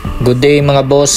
Good day mga boss.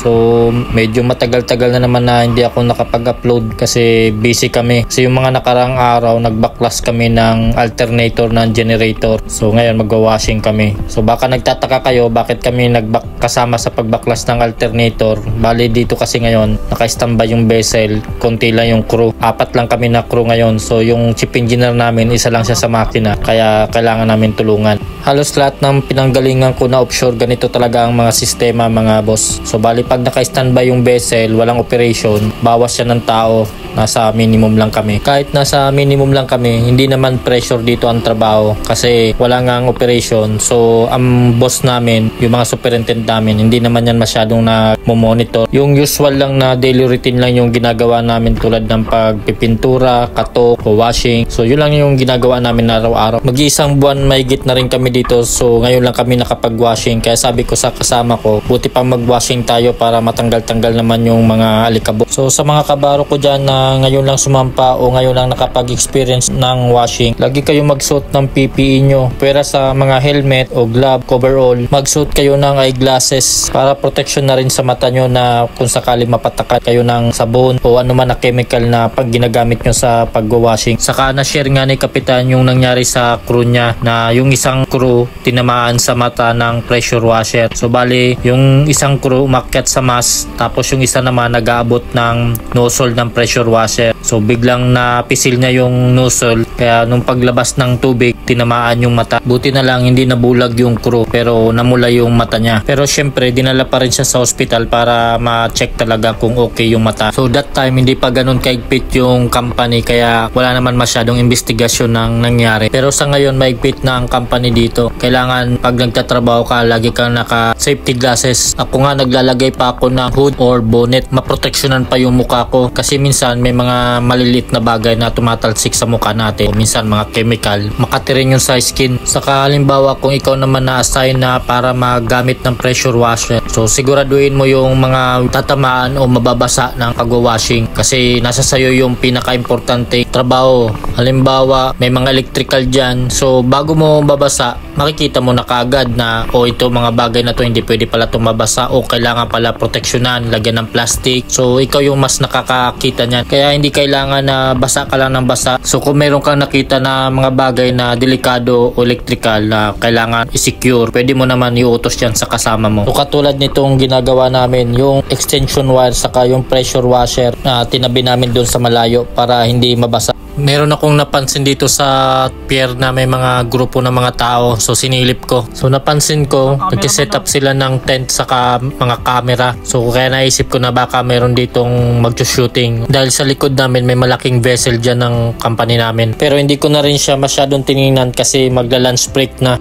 So medyo matagal-tagal na naman na hindi ako nakapag-upload kasi busy kami. Kasi yung mga nakarang araw nagbaklas kami ng alternator ng generator. So ngayon magwa-washing kami. So baka nagtataka kayo bakit kami kasama sa pagbaklas ng alternator. Bali dito kasi ngayon naka-standby yung vessel, konti lang yung crew. 4 lang kami na crew ngayon. So yung chief engineer namin isa lang siya sa makina kaya kailangan namin tulungan. Halos lahat ng pinanggalingan ko na offshore ganito talaga ang mga sistema mga boss. So bali pag naka-standby yung vessel, walang operation, bawas siya ng tao, nasa minimum lang kami. Kahit nasa minimum lang kami, hindi naman pressure dito ang trabaho kasi wala nga ang operation. So ang boss namin, yung mga superintendent namin, hindi naman yan masyadong na-monitor. Yung usual lang na daily routine lang yung ginagawa namin tulad ng pagpipintura, katok, washing. So yun lang yung ginagawa namin araw-araw. Mag-iisang buwan mahigit na rin kami dito. So ngayon lang kami nakapag-washing. Kaya sabi ko sa kasama ko, buti pang mag-washing tayo para matanggal-tanggal naman yung mga alikabok. So sa mga kabaro ko dyan na ngayon lang sumampa o ngayon lang nakapag-experience ng washing, lagi kayo magsuot ng PPE nyo. Pero sa mga helmet o glove, coverall, magsuot kayo ng eyeglasses para protection na rin sa mata nyo na kung sakali mapatakan kayo ng sabon o ano man na chemical na pag ginagamit nyo sa pag-washing. Saka na-share nga ni Kapitan yung nangyari sa crew niya na yung isang crew tinamaan sa mata ng pressure washer. So bali yung isang crew umakyat sa mast tapos yung isa naman nag-aabot ng nozzle ng pressure washer. So biglang napisil niya yung nozzle kaya nung paglabas ng tubig tinamaan yung mata. Buti na lang hindi nabulag yung crew pero namula yung mata niya. Pero syempre dinala pa rin siya sa hospital para ma-check talaga kung okay yung mata. So that time hindi pa ganun kaigpit yung company kaya wala naman masyadong investigasyon ng nangyari. Pero sa ngayon maigpit na ang company dito. Kailangan pag nagtatrabaho ka lagi kang naka safety glasses. Ako nga naglalagay pa ako ng hood or bonnet. Maproteksyonan pa yung mukha ko kasi minsan may mga maliliit na bagay na tumatalsik sa mukha natin. Minsan mga chemical. Makatirin yung sa skin. Saka halimbawa kung ikaw naman na-assign na para magamit ng pressure washer. So siguraduhin mo yung mga tatamaan o mababasa ng pagwa-washing kasi nasa sayo yung pinaka-importante trabaho. Halimbawa may mga electrical dyan. So bago mo babasa, makikita mo na kaagad na ito mga bagay na to hindi pwede pala mabasa o kailangan pala proteksyonan, lagyan ng plastic. So ikaw yung mas nakakakita niyan. Kaya hindi kailangan na basa ka lang ng basa. So kung meron kang nakita na mga bagay na delikado o electrical na kailangan i-secure, pwede mo naman iutos yan sa kasama mo. So katulad nitong ginagawa namin, yung extension wire saka yung pressure washer na tinabi namin doon sa malayo para hindi mabasa. Meron akong napansin dito sa pier na may mga grupo ng mga tao. So sinilip ko. So napansin ko, nag-set up sila ng tent saka mga camera. So kaya naisip ko na baka meron ditong mag-shooting. Dahil sa likod namin may malaking vessel dyan ng company namin. Pero hindi ko na rin siya masyadong tiningnan kasi magla-lunch break na.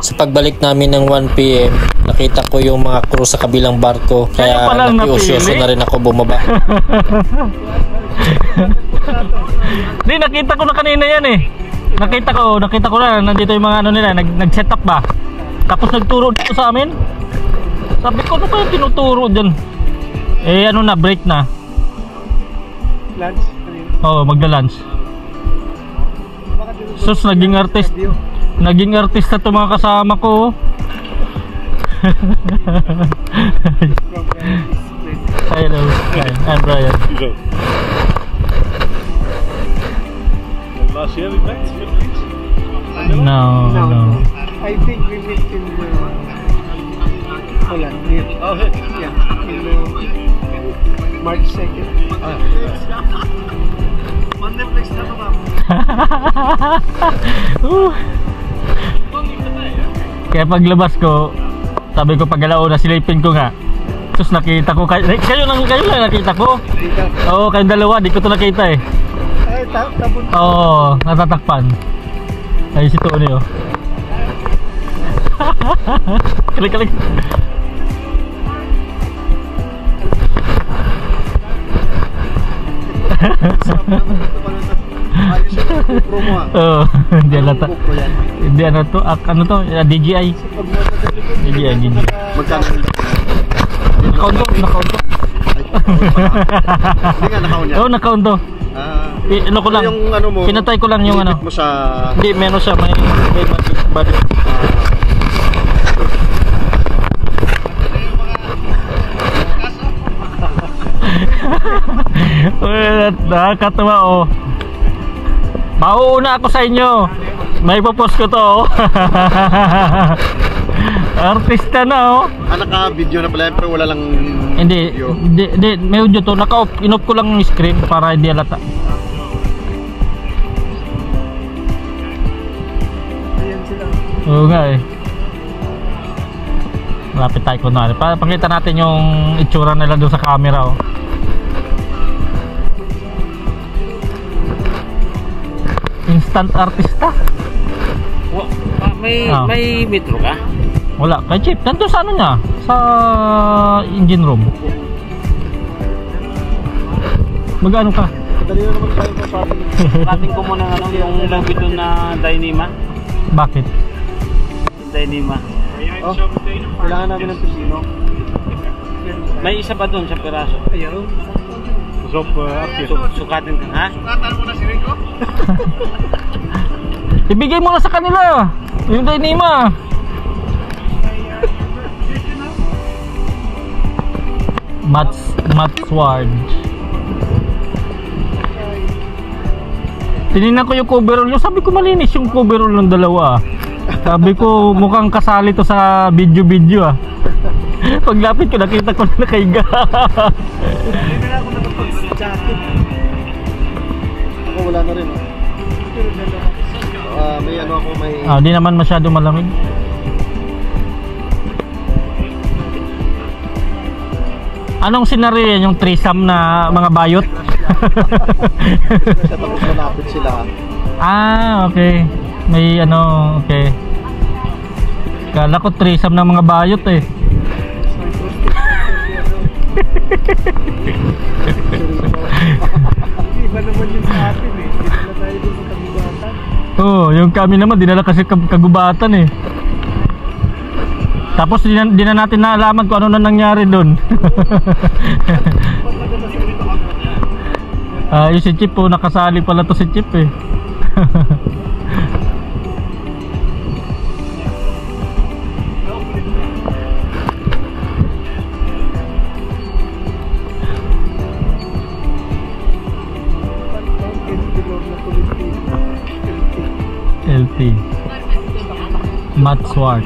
Sa pagbalik namin ng 1 PM, nakita ko yung mga crew sa kabilang barko. Kaya nakiusyoso na rin ako bumaba. Hindi, nakita ko na kanina yan eh. Nakita ko na nandito yung mga ano nila, nag-set up ba. Tapos nagturo dito sa amin. Sabi ko, ano kayo tinuturo dyan? Eh ano na, break na. Lunch? Oo, magla-lunch. Sus, naging artista to mga kasama ko. Hello, I'm Brian. Last year we met, Philippines? No. I think we met in Holland. Oh, yeah, in March 2nd. Monday na ba? Kaya paglabas ko, sabi ko pag alauna silipin ko nga. Tapos nakita ko kayo lang nakita ko. Oo, kayong dalawa, di ko to nakita eh. Ay, tabon. Oo, natatakpan. Ay si Tony oh. Kalik. Oh, hindi alata. Hindi ano to, DJI. Magkano? Nakaunto. Hindi nga nakaon yan. Oo, nakaunto. Ano ko lang, yung ano mo, pinatay ko lang yung ano. Mo sa... Hindi, meron siya, may body. Nakakatawa oh. Mauuna ako sa inyo. May popost ko to oh. Artista na oh. Naka-video na pala pero wala lang Hindi, video. hindi, may audio to. Naka-off, in-off ko lang yung screen para hindi halata. Ayan sila. Oo nga eh. Malapit tayo kunwari. Pakita natin yung itsura nila doon sa camera oh. Instant artista. May metro ka? Wala, kay Chip. Nandun sa ano niya? Sa engine room. Magano ka? Dali na naman tayo sa party. Pating ko muna ano, yung movie doon na Dynima. Bakit? Dynima. Oh, kailangan namin ng pisino. May isa pa doon sa piraso. Ayaw. Sukatin ka, ha? Sukatan mo na si Rico? Ibigay mo na sa kanila. Yung Dynima. Matt Sword. Tinignan ko yung coverall nyo. Sabi ko malinis yung coverall ng dalawa. Sabi ko mukhang kasali to sa video ah. Paglapit ko nakita ko na nakaiga. Hindi na ako nakapag-jacket. Ako wala na rin. May ano ako, may... Di naman masyado malamig. Anong senaryo yan? Yung threesome na mga bayot? Tapos malapit sila. Okay. May ano, okay. Kala ko threesome ng mga bayot eh. Iba naman yun sa atin eh. Dinala tayo dun sa kagubatan. Oo, yung kami naman dinala kasi kagubatan eh. Tapos di na natin naalaman kung ano na nangyari doon. Yung si Chip po, nakasali pala to si Chip eh. LT Matt Swart.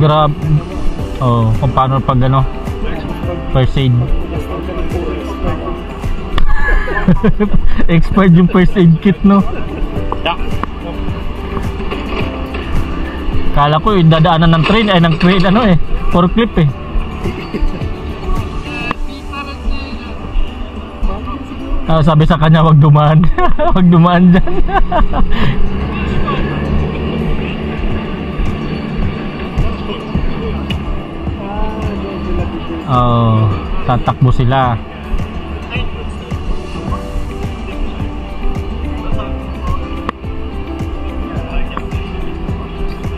Grab. Kung paano pag ano first aid. Expired yung first aid kit no. Kala ko dadaanan ng train ng crane ano eh, forklift eh. Sabi sa kanya wag dumaan. Wag dumaan dyan. Tatakbo sila.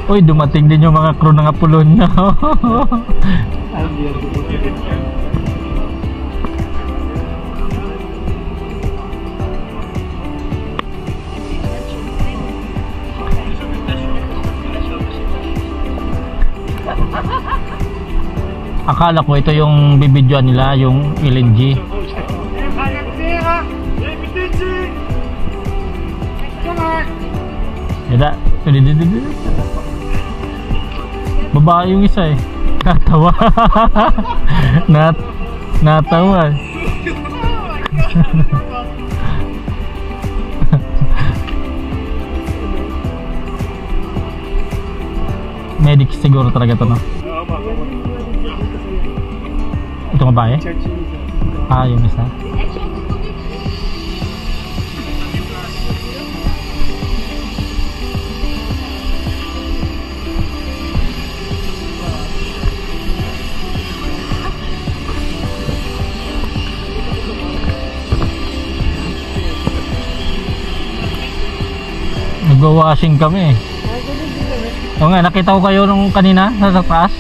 Uy, dumating din yung mga crew ng Apolonio. Akala ko ito yung bibidyoan nila, yung LNG. Yada, babae yung isa eh. Natawa. Natawa. Medic siguro talaga to no. Ito babae? Yung isa. Nag-washing kami. Oo nga, nakita ko kayo nung kanina sa taas.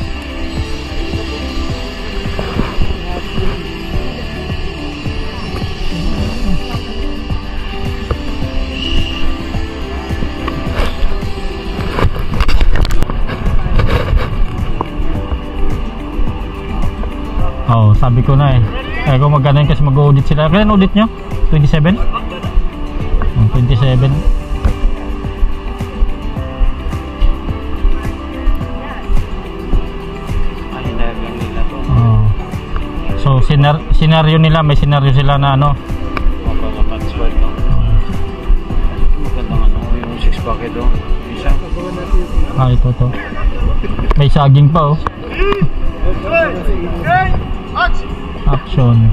Sabi ko na eh. Kung magkano yun kasi mag-audit sila. Kailan audit nyo? 27? 27. So senaryo nila, may senaryo sila na ano. Magandang ano, yung 6 pack ito. Isa. Ito. May saging pa oh. Action.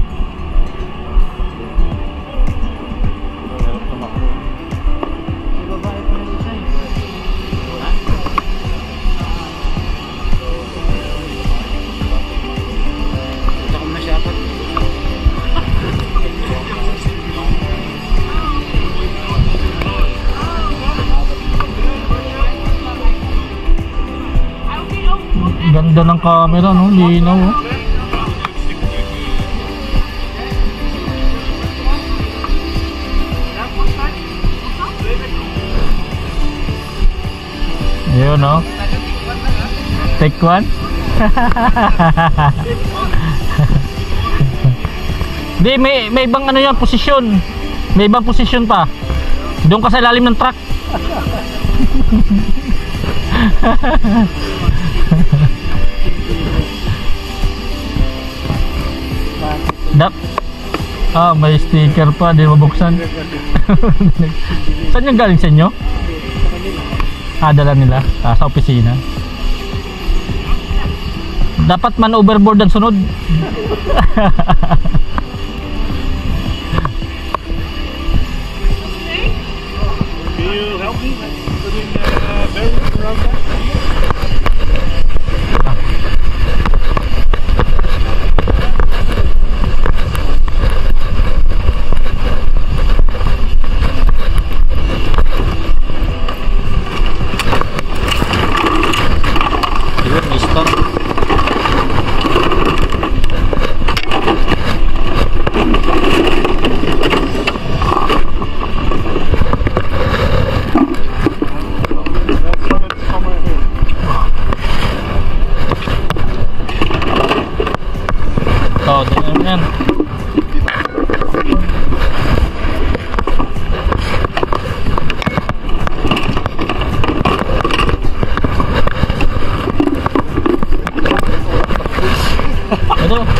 Ganda ng camera no, linaw oh. Yun no. Take one. Di may ibang ano yan, posisyon. May ibang posisyon pa. Doon ka sa ilalim ng truck. May sticker pa, di mabuksan. Saan yung galing sa inyo? Dala nila sa opisina. Dapat man overboard ang sunod. Can you help me putting barrels around that?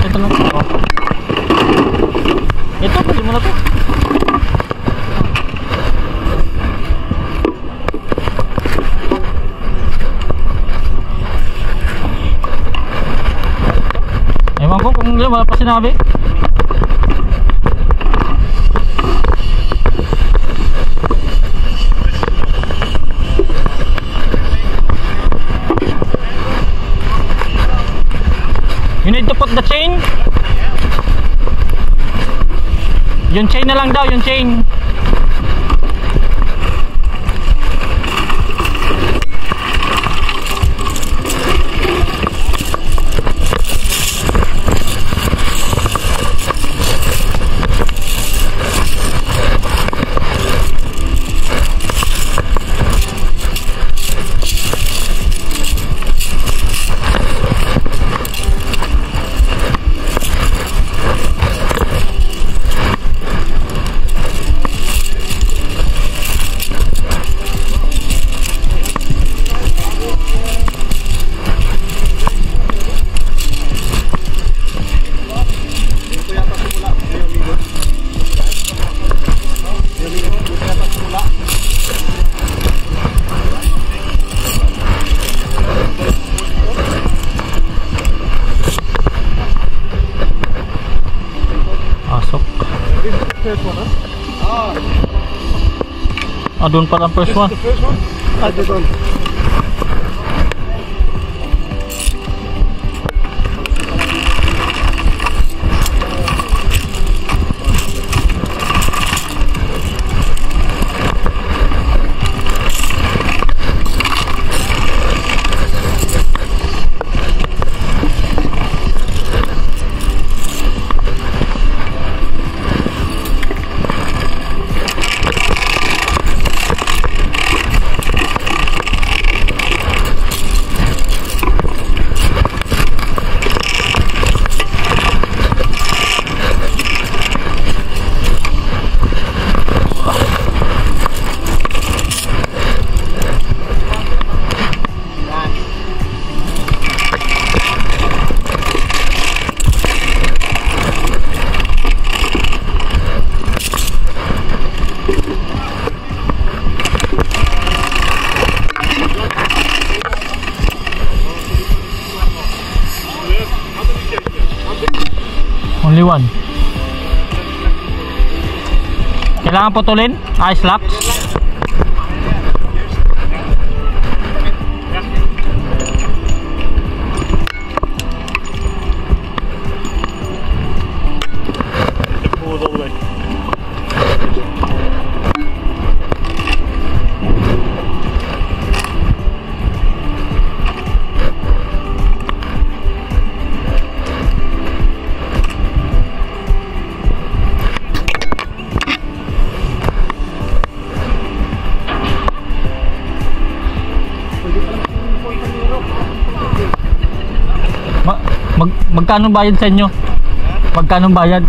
Ito lang. Ito, pwede mo na to. Ewan ko kung wala pa sinabi. You need to put the chain. Yung chain na lang daw, yung chain. Doon pala ang first one. The first one? Doon. Only one. Kailangan putulin? Ice locks? Pull all the way. Magkano bayad sa inyo? Magkano bayad?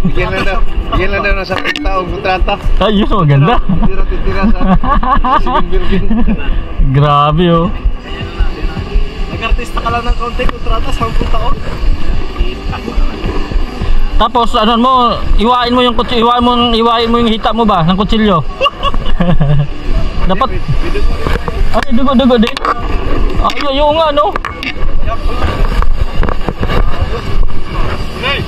Bigyan lang daw sa taong kontrata. Ayos, maganda. Tira-tira sa cement building. Grabe oh. Nag-artista ka lang ng konti, kontrata, 10 taon. Tapos ano mo, iwain mo yung kutsilyo, iwain mo yung hita mo ba ng kutsilyo? Dapat ay dugo din. Ay, yung nga no. Hey!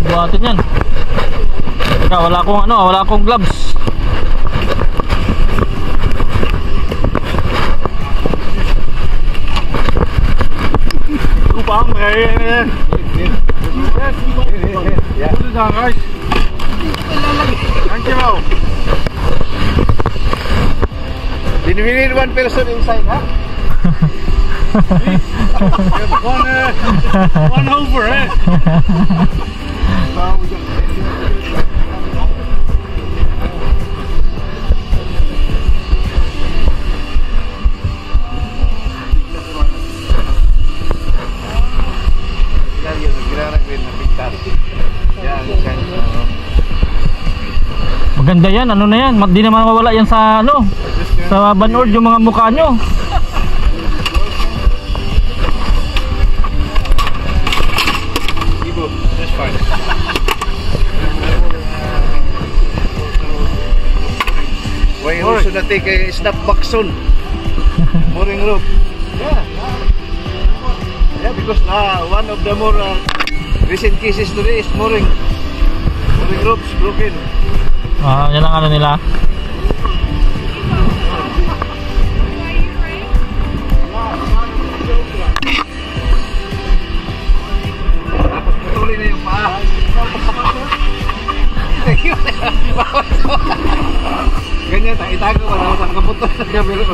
Buhatin yan. Teka, wala akong gloves. Upang ngayon. Put it down, guys. Thank you. We need one person inside, huh? One over, eh? Maganda yan, ano na yan, di naman mawala yan sa ano, sa banord yung mga mukha nyo. That's fine. Why also na take a snapback soon? Mooring rope. Yeah, because one of the more recent cases today is mooring ropes broken. Yan ang ano nila. Tapos putulin na yung paa. Ganyan, itago mo na sa kaputol sa camera.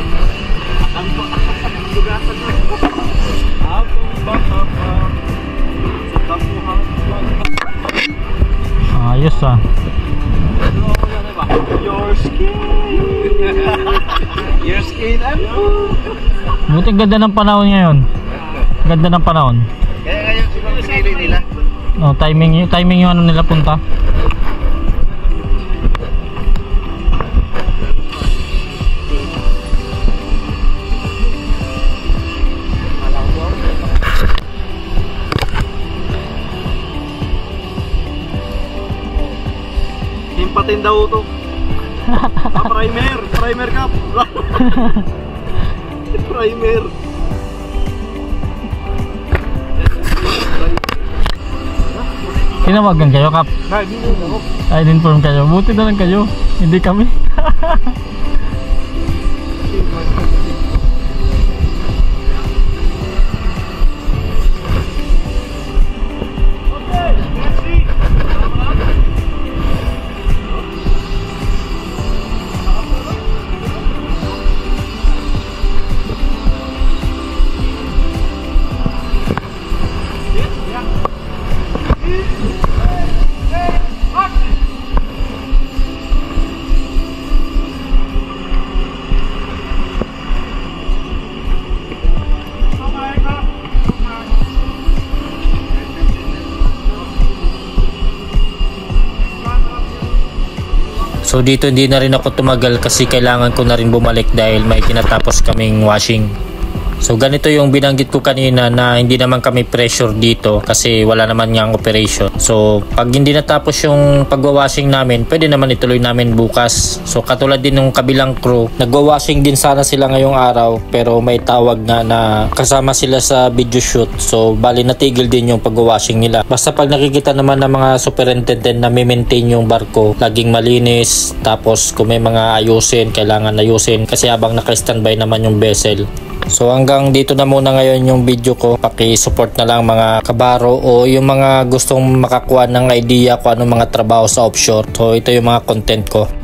Ayos ah. Your skin. Your skin and food. Buti ganda ng panahon ngayon. Ganda ng panahon. Kaya ngayon siguro pinili nila. Oh, timing yung ano nila punta. Himpatin daw ito. Primer cup. Primer. Tinawagan kayo, Kap? Ay, inform kayo. Buti na lang kayo. Hindi kami. So dito hindi na rin ako tumagal kasi kailangan ko na rin bumalik dahil may tinatapos kaming washing. So ganito yung binanggit ko kanina na hindi naman kami pressure dito kasi wala naman ngang operation. So pag hindi natapos yung pagwawashing namin, pwede naman ituloy namin bukas. So katulad din ng kabilang crew, nagwawashing din sana sila ngayong araw pero may tawag nga na kasama sila sa video shoot. So bali natigil din yung pagwawashing nila. Basta pag nakikita naman ng mga superintendent na maintain yung barko, laging malinis, tapos kung may mga ayusin, kailangan ayusin kasi habang naka-standby naman yung vessel. So hanggang dito na muna ngayon yung video ko. Paki-support na lang mga kabaro o yung mga gustong makakuha ng idea kung anong mga trabaho sa offshore. So ito yung mga content ko.